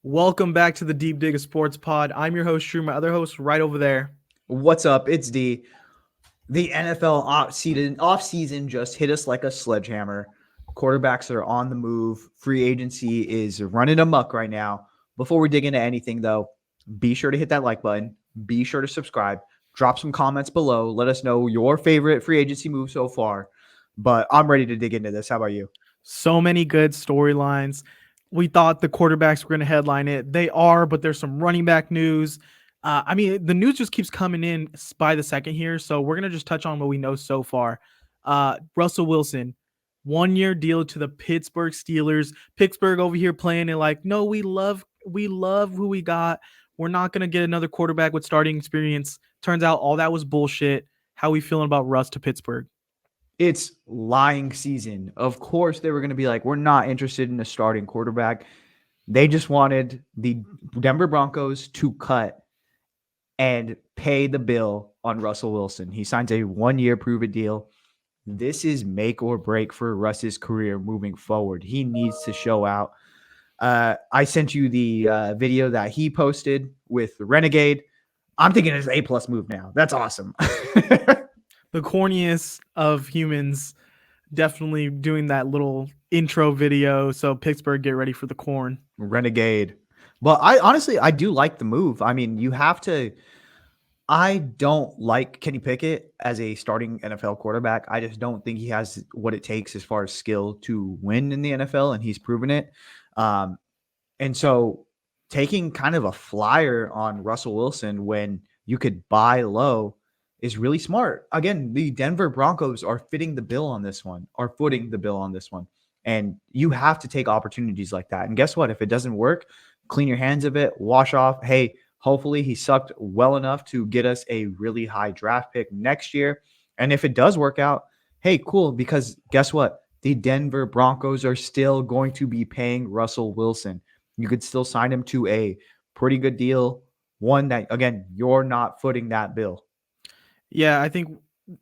Welcome back to the Deep Dig of Sports Pod. I'm your host, Drew. My other host, right over there. What's up? It's D. The NFL off season just hit us like a sledgehammer. Quarterbacks are on the move. Free agency is running amok right now. Before we dig into anything, though, be sure to hit that like button. Be sure to subscribe. Drop some comments below. Let us know your favorite free agency move so far. But I'm ready to dig into this. How about you? So many good storylines. We thought the quarterbacks were going to headline it. They are, but there's some running back news. The news just keeps coming in by the second here. So we're going to just touch on what we know so far. Russell Wilson, 1-year deal to the Pittsburgh Steelers. Pittsburgh over here playing it like, no, we love who we got. We're not going to get another quarterback with starting experience. Turns out all that was bullshit. How we feeling about Russ to Pittsburgh? It's lying season. Of course, they were going to be like, we're not interested in a starting quarterback. They just wanted the Denver Broncos to cut and pay the bill on Russell Wilson. He signs a 1-year prove-it deal. This is make or break for Russ's career moving forward. He needs to show out. I sent you the video that he posted with Renegade. I'm thinking it's an A+ move now. That's awesome. The corniest of humans, definitely doing that little intro video. So Pittsburgh, get ready for the corn. Renegade. But I do like the move. I mean, you have to. I don't like Kenny Pickett as a starting NFL quarterback. I just don't think he has what it takes as far as skill to win in the NFL, and he's proven it. And so taking kind of a flyer on Russell Wilson when you could buy low is really smart. Again, the Denver Broncos are footing the bill on this one. And you have to take opportunities like that. And guess what? If it doesn't work, clean your hands of it, wash off. Hey, hopefully he sucked well enough to get us a really high draft pick next year. And if it does work out, hey, cool, because guess what? The Denver Broncos are still going to be paying Russell Wilson. You could still sign him to a pretty good deal. One that, again, you're not footing that bill. Yeah, I think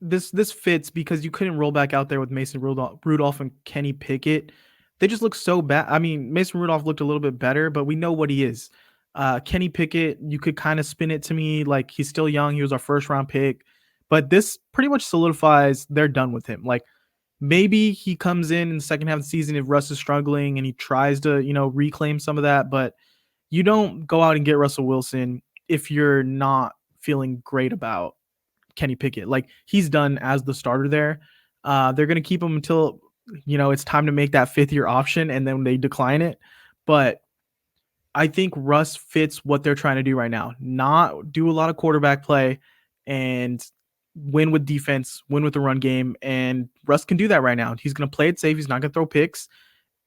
this fits because you couldn't roll back out there with Mason Rudolph and Kenny Pickett. They just look so bad. I mean, Mason Rudolph looked a little bit better, but we know what he is. Kenny Pickett, you could kind of spin it to me like he's still young. He was our first round pick, but this pretty much solidifies they're done with him. Like maybe he comes in the second half of the season if Russ is struggling and he tries to, reclaim some of that, but you don't go out and get Russell Wilson if you're not feeling great about Kenny Pickett. Like he's done as the starter there. They're going to keep him until, it's time to make that 5th year option and then they decline it. But I think Russ fits what they're trying to do right now. Not do a lot of quarterback play and win with defense, win with the run game. And Russ can do that right now. He's going to play it safe. He's not going to throw picks.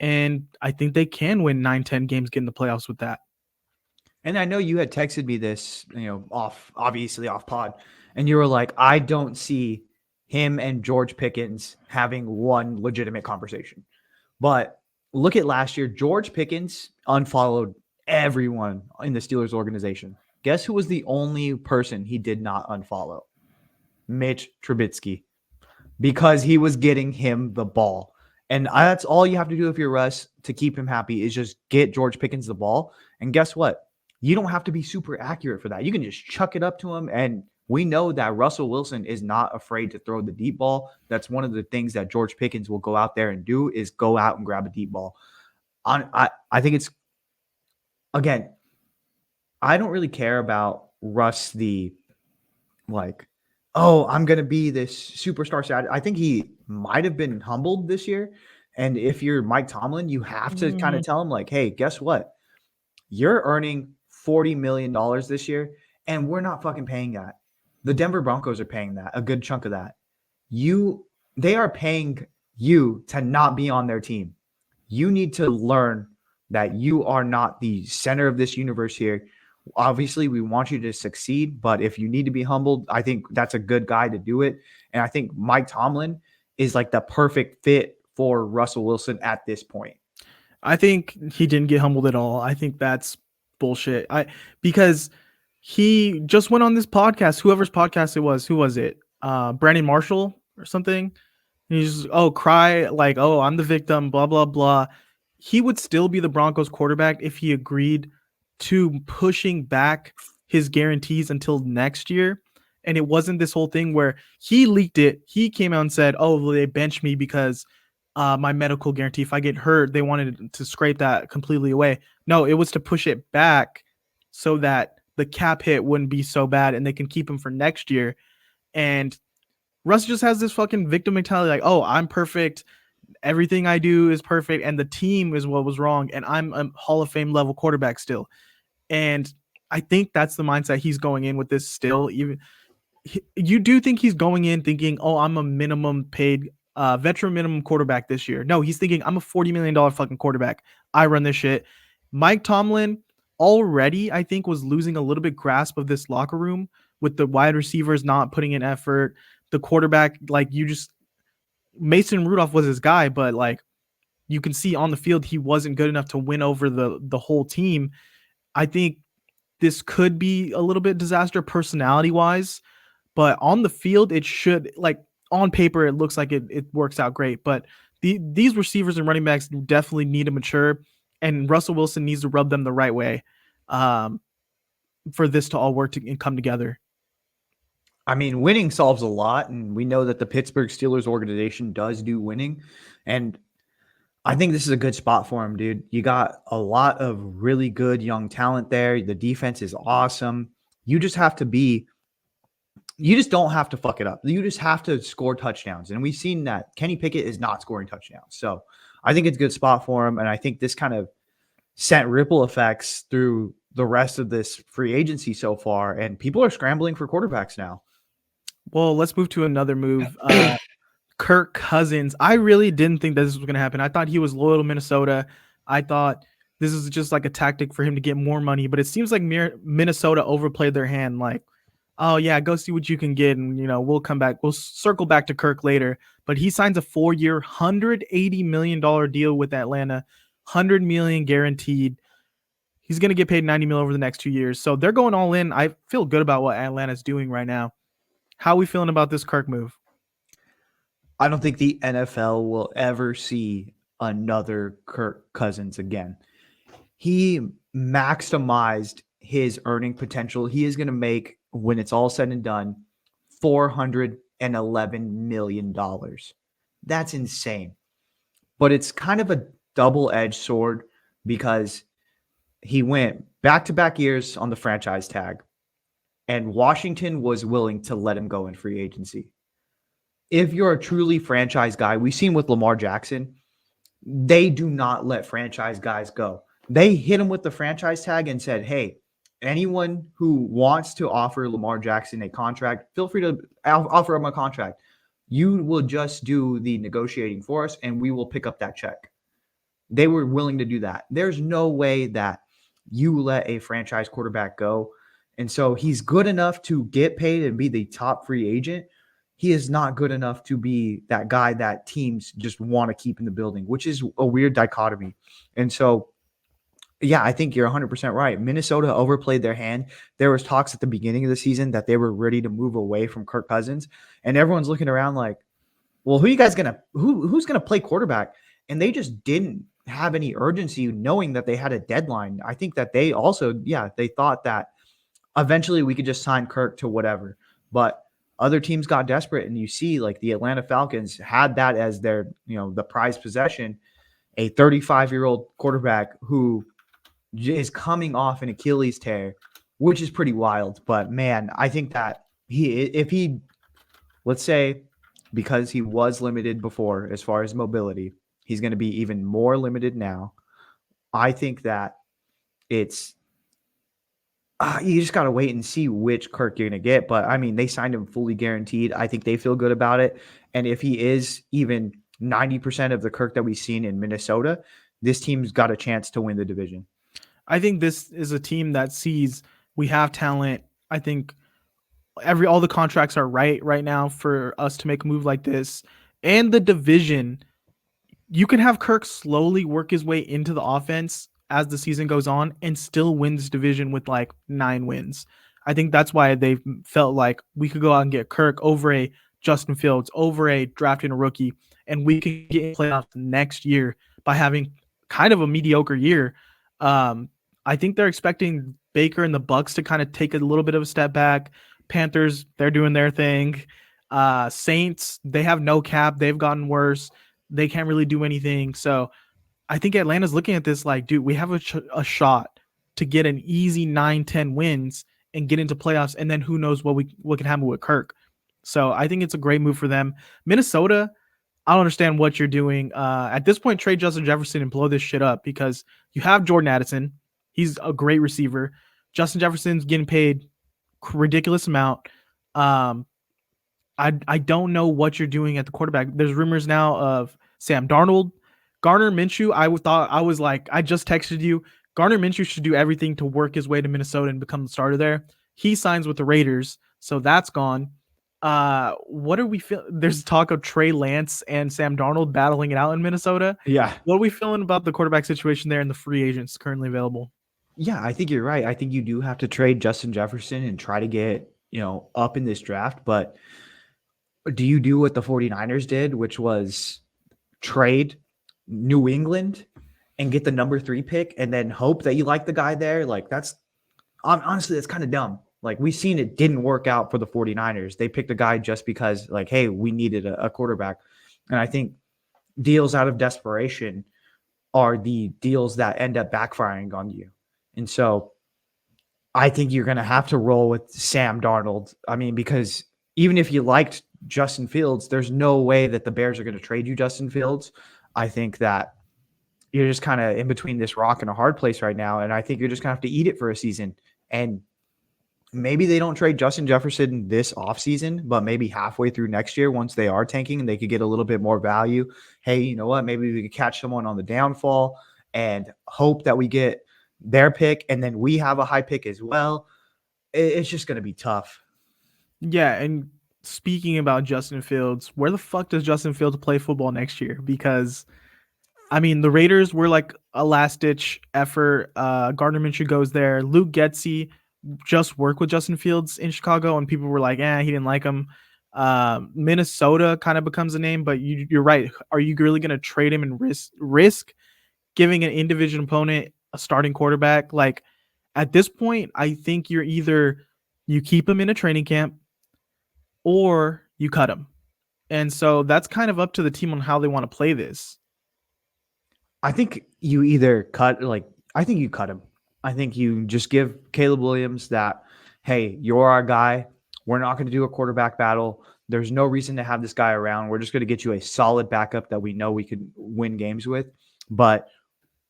And I think they can win 9-10 games, get in the playoffs with that. And I know you had texted me this, off pod. And you were like, I don't see him and George Pickens having one legitimate conversation. But look at last year. George Pickens unfollowed everyone in the Steelers organization. Guess who was the only person he did not unfollow? Mitch Trubisky. Because he was getting him the ball. And that's all you have to do if you're Russ to keep him happy is just get George Pickens the ball. And guess what? You don't have to be super accurate for that. You can just chuck it up to him. And we know that Russell Wilson is not afraid to throw the deep ball. That's one of the things that George Pickens will go out there and do is go out and grab a deep ball. I think it's, again, I don't really care about Russ I'm going to be this superstar star. I think he might have been humbled this year. And if you're Mike Tomlin, you have to kind of tell him like, hey, guess what? You're earning $40 million this year, and we're not fucking paying that. The Denver Broncos are paying that, a good chunk of that. They are paying you to not be on their team. You need to learn that you are not the center of this universe here. Obviously, we want you to succeed, but if you need to be humbled, I think that's a good guy to do it. And I think Mike Tomlin is like the perfect fit for Russell Wilson at this point. I think he didn't get humbled at all. I think that's bullshit. Because he just went on this podcast, whoever's podcast it was. Who was it? Brandon Marshall or something. And he's cry like, I'm the victim, blah, blah, blah. He would still be the Broncos quarterback if he agreed to pushing back his guarantees until next year. And it wasn't this whole thing where he leaked it. He came out and said, "Oh, well, they benched me because my medical guarantee. If I get hurt, they wanted to scrape that completely away." No, it was to push it back so that the cap hit wouldn't be so bad, and they can keep him for next year. And Russ just has this fucking victim mentality, like, "Oh, I'm perfect. Everything I do is perfect, and the team is what was wrong, and I'm a Hall of Fame level quarterback still." And I think that's the mindset he's going in with this still. Even you do think he's going in thinking, "Oh, I'm a minimum paid veteran minimum quarterback this year." No, he's thinking, "I'm a $40 million fucking quarterback. I run this shit." Mike Tomlin already, I think, was losing a little bit grasp of this locker room with the wide receivers not putting in effort. The quarterback, like Mason Rudolph was his guy, but like you can see on the field, he wasn't good enough to win over the whole team. I think this could be a little bit disaster personality wise, but on the field, it should, like, on paper, it looks like it works out great. But these receivers and running backs definitely need to mature, and Russell Wilson needs to rub them the right way for this to all work and come together. I mean, winning solves a lot, and we know that the Pittsburgh Steelers organization does do winning. And I think this is a good spot for him, dude. You got a lot of really good young talent there. The defense is awesome. You just don't have to fuck it up. You just have to score touchdowns. And we've seen that Kenny Pickett is not scoring touchdowns. So I think it's a good spot for him. And I think this kind of sent ripple effects through the rest of this free agency so far. And people are scrambling for quarterbacks now. Well, let's move to another move. Kirk Cousins. I really didn't think that this was going to happen. I thought he was loyal to Minnesota. I thought this is just like a tactic for him to get more money, but it seems like Minnesota overplayed their hand. Like, "Oh yeah, go see what you can get, and we'll come back. We'll circle back to Kirk later." But he signs a 4-year, $180 million deal with Atlanta, $100 million guaranteed. He's going to get paid $90 million over the next 2 years. So they're going all in. I feel good about what Atlanta's doing right now. How are we feeling about this Kirk move? I don't think the NFL will ever see another Kirk Cousins again. He maximized his earning potential. He is going to make, when it's all said and done, $411 million. That's insane. But it's kind of a double-edged sword because he went back-to-back years on the franchise tag, and Washington was willing to let him go in free agency. If you're a truly franchise guy, we've seen with Lamar Jackson, they do not let franchise guys go. They hit him with the franchise tag and said, "Hey, anyone who wants to offer Lamar Jackson a contract, feel free to offer him a contract. You will just do the negotiating for us, and we will pick up that check." They were willing to do that. There's no way that you let a franchise quarterback go. And so he's good enough to get paid and be the top free agent. He is not good enough to be that guy that teams just want to keep in the building, which is a weird dichotomy. And so, yeah, I think you're 100% right. Minnesota overplayed their hand. There was talks at the beginning of the season that they were ready to move away from Kirk Cousins, and everyone's looking around like, "Well, who's gonna play quarterback?" And they just didn't have any urgency, knowing that they had a deadline. I think that they also, they thought that eventually we could just sign Kirk to whatever, but other teams got desperate, and you see like the Atlanta Falcons had that as their, the prized possession, a 35-year-old quarterback who is coming off an Achilles tear, which is pretty wild. But man, I think that let's say, because he was limited before as far as mobility, he's going to be even more limited now. I think that it's, you just got to wait and see which Kirk you're going to get. But I mean, they signed him fully guaranteed. I think they feel good about it. And if he is even 90% of the Kirk that we've seen in Minnesota, this team's got a chance to win the division. I think this is a team that sees we have talent. I think all the contracts are right now for us to make a move like this. And the division, you can have Kirk slowly work his way into the offense as the season goes on and still win this division with like 9 wins. I think that's why they felt like we could go out and get Kirk over a Justin Fields, over a drafting a rookie, and we could get in playoffs next year by having kind of a mediocre year. I think they're expecting Baker and the Bucks to kind of take a little bit of a step back. Panthers, they're doing their thing. Saints, they have no cap. They've gotten worse. They can't really do anything. So I think Atlanta's looking at this like, dude, we have a shot to get an easy 9-10 wins and get into playoffs. And then who knows what can happen with Kirk. So I think it's a great move for them. Minnesota, I don't understand what you're doing. At this point, trade Justin Jefferson and blow this shit up because you have Jordan Addison. He's a great receiver. Justin Jefferson's getting paid ridiculous amount. I don't know what you're doing at the quarterback. There's rumors now of Sam Darnold, Gardner Minshew. I just texted you. Gardner Minshew should do everything to work his way to Minnesota and become the starter there. He signs with the Raiders, so that's gone. What are we feeling? There's talk of Trey Lance and Sam Darnold battling it out in Minnesota. Yeah. What are we feeling about the quarterback situation there and the free agents currently available? Yeah, I think you're right. I think you do have to trade Justin Jefferson and try to get, up in this draft. But do you do what the 49ers did, which was trade New England and get the number 3 pick and then hope that you like the guy there? Like honestly, that's kind of dumb. Like we've seen it didn't work out for the 49ers. They picked a guy just because like, hey, we needed a quarterback. And I think deals out of desperation are the deals that end up backfiring on you. And so I think you're going to have to roll with Sam Darnold. I mean, because even if you liked Justin Fields, there's no way that the Bears are going to trade you Justin Fields. I think that you're just kind of in between this rock and a hard place right now. And I think you're just going to have to eat it for a season. And maybe they don't trade Justin Jefferson this offseason, but maybe halfway through next year, once they are tanking and they could get a little bit more value. Hey, you know what? Maybe we could catch someone on the downfall and hope that we get their pick, and then we have a high pick as well. It's just going to be tough. Yeah, and speaking about Justin Fields, where the fuck does Justin Fields play football next year? Because, I mean, the Raiders were like a last-ditch effort. Gardner Minshew goes there. Luke Getsy just worked with Justin Fields in Chicago, and people were like, he didn't like him. Minnesota kind of becomes a name, but you're right. Are you really going to trade him and risk giving an in-division opponent a starting quarterback? Like at this point, I think you're either you keep him in a training camp or you cut him. And so that's kind of up to the team on how they want to play this. I think you either cut him. I think you just give Caleb Williams that, hey, you're our guy. We're not going to do a quarterback battle. There's no reason to have this guy around. We're just going to get you a solid backup that we know we could win games with. But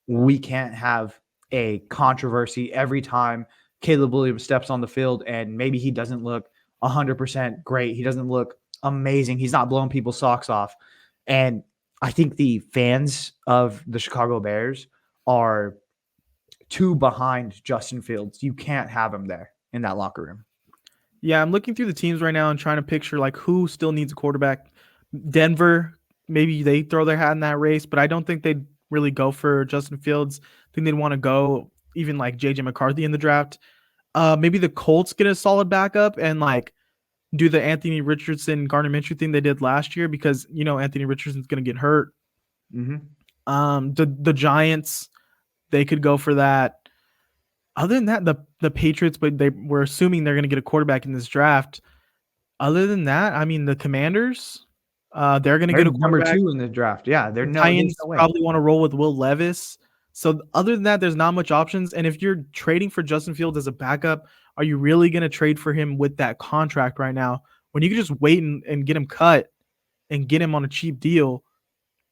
we can't have a controversy every time Caleb Williams steps on the field and maybe he doesn't look 100% great. He doesn't look amazing. He's not blowing people's socks off. And I think the fans of the Chicago Bears are too behind Justin Fields. You can't have him there in that locker room. Yeah, I'm looking through the teams right now and trying to picture like who still needs a quarterback. Denver, maybe they throw their hat in that race, but I don't think they'd really go for Justin Fields. I think they'd want to go even like JJ McCarthy in the draft. Maybe the Colts get a solid backup and like do the Anthony Richardson, Gardner Minshew thing they did last year because Anthony Richardson's going to get hurt. Mm-hmm. The Giants, they could go for that. Other than that, the Patriots, but they were assuming they're going to get a quarterback in this draft. Other than that, I mean the Commanders, they're going to get a number quarterback. 2 in the draft. Yeah, they're Giants no way. probably want to roll with Will Levis. So other than that, there's not much options. And if you're trading for Justin Fields as a backup, are you really going to trade for him with that contract right now when you can just wait and get him cut and get him on a cheap deal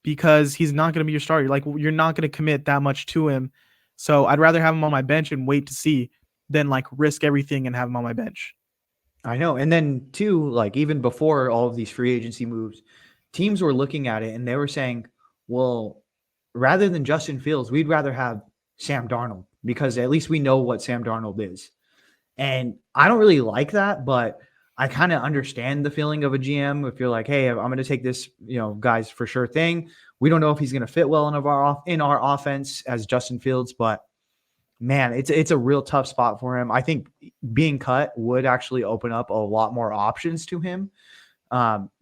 because he's not going to be your starter? Like you're not going to commit that much to him. So I'd rather have him on my bench and wait to see than like risk everything and have him on my bench. I know. And then too, like even before all of these free agency moves, teams were looking at it and they were saying, well, rather than Justin Fields, we'd rather have Sam Darnold because at least we know what Sam Darnold is. And I don't really like that, but I kind of understand the feeling of a GM. If you're like, hey, I'm going to take this, guys for sure thing. We don't know if he's going to fit well in our offense as Justin Fields, but man, it's a real tough spot for him. I think being cut would actually open up a lot more options to him.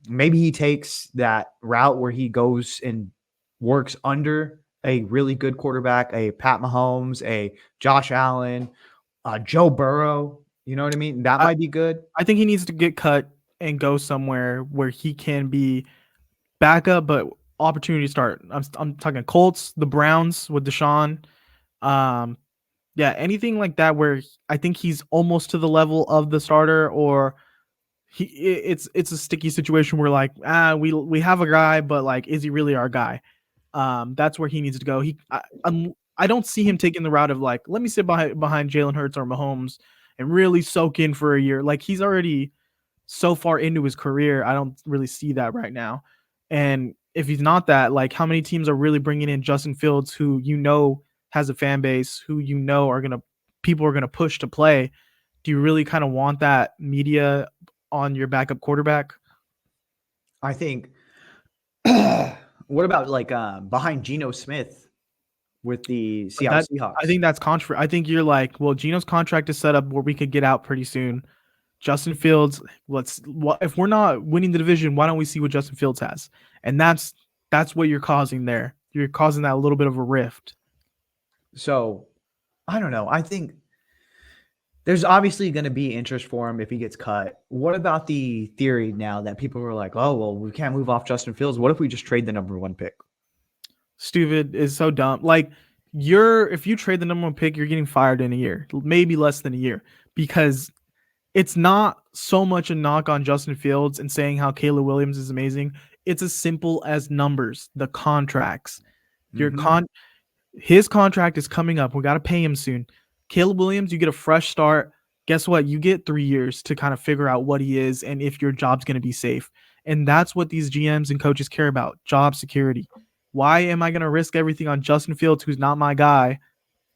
Maybe he takes that route where he goes and works under a really good quarterback, a Pat Mahomes, a Josh Allen, Joe Burrow. You know what I mean? That I, might be good. I think he needs to get cut and go somewhere where he can be backup, but opportunity to start. I'm talking Colts, the Browns with Deshaun. Um, yeah, anything like that where I think he's almost to the level of the starter, or it's a sticky situation where like we have a guy, but like is he really our guy? That's where he needs to go. I don't see him taking the route of like let me sit behind Jalen Hurts or Mahomes and really soak in for a year. Like he's already so far into his career. I don't really see that right now. And if he's not that, like how many teams are really bringing in Justin Fields, who has a fan base, who people are gonna push to play? Do you really kind of want that media on your backup quarterback? I think. What about like behind Geno Smith with the Seattle That Seahawks? I think that's controversial. I think you're like, well, Geno's contract is set up where we could get out pretty soon. Justin Fields, if we're not winning the division, why don't we see what Justin Fields has? And that's what you're causing there. You're causing that little bit of a rift. So I don't know. I think there's obviously going to be interest for him if he gets cut. What about the theory now that people were like, oh, well, we can't move off Justin Fields. What if we just trade the number 1 pick? Stupid is so dumb. Like if you trade the number 1 pick, you're getting fired in a year, maybe less than a year, because it's not so much a knock on Justin Fields and saying how Caleb Williams is amazing. It's as simple as numbers, the contracts. His contract is coming up. We got to pay him soon. Caleb Williams, you get a fresh start. Guess what? You get 3 years to kind of figure out what he is and if your job's going to be safe. And that's what these GMs and coaches care about, job security. Why am I going to risk everything on Justin Fields, who's not my guy,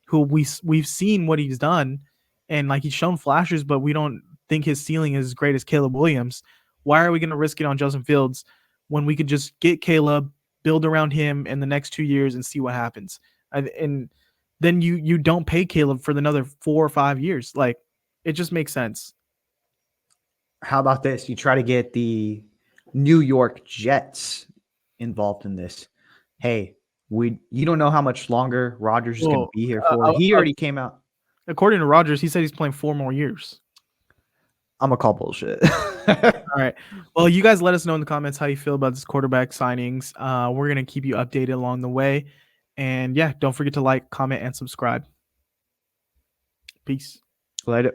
who we've seen what he's done, and like he's shown flashes, but we don't think his ceiling is as great as Caleb Williams. Why are we going to risk it on Justin Fields when we could just get Caleb, build around him in the next 2 years and see what happens? And then you don't pay Caleb for another 4 or 5 years. Like it just makes sense. How about this? You try to get the New York Jets involved in this. Hey, you don't know how much longer Rodgers is going to be here for. He already came out. According to Rodgers, he said he's playing 4 more years. I'm going to call bullshit. All right. Well, you guys let us know in the comments how you feel about this quarterback signings. We're going to keep you updated along the way. And yeah, don't forget to like, comment, and subscribe. Peace. Later.